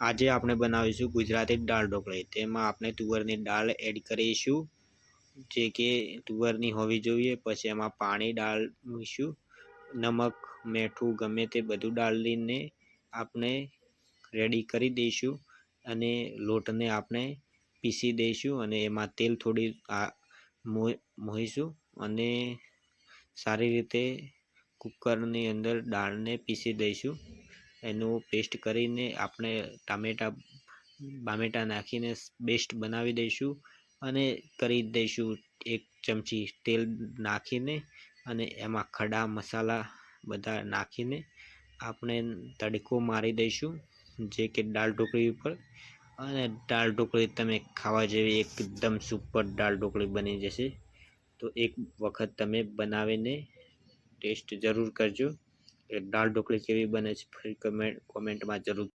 આજે આપણે બનાવીશું ગુજરાતી દાળ ઢોકળી। તેમાં આપણે તુવરની દાળ એડ કરીશું, જે કે તુવરની હોવી જોઈએ। પછી એમાં પાણી ડાળીશું, નમક મીઠું ગમે તે બધું ડાળીને આપણે રેડી કરી દઈશું અને લોટને આપણે પીસી દઈશું અને એમાં તેલ થોડી મોહીશું અને સારી રીતે કુકરની અંદર દાળને પીસી દઈશું। એનું પેસ્ટ કરીને આપણે ટામેટા નાખીને પેસ્ટ બનાવી દઈશું અને કરી દઈશું। એક ચમચી તેલ નાખીને અને એમાં ખડા મસાલા બધા નાખીને આપણે તડકો મારી દઈશું, જે કે દાળ ઢોકળી ઉપર। અને દાળ ઢોકળી તમે ખાવા જેવી એકદમ સુપર દાળ ઢોકળી બની જશે। તો એક વખત તમે બનાવીને ટેસ્ટ જરૂર કરજો। દાળ ઢોકળી કેવી બને છે ફરી કોમેન્ટમાં જરૂર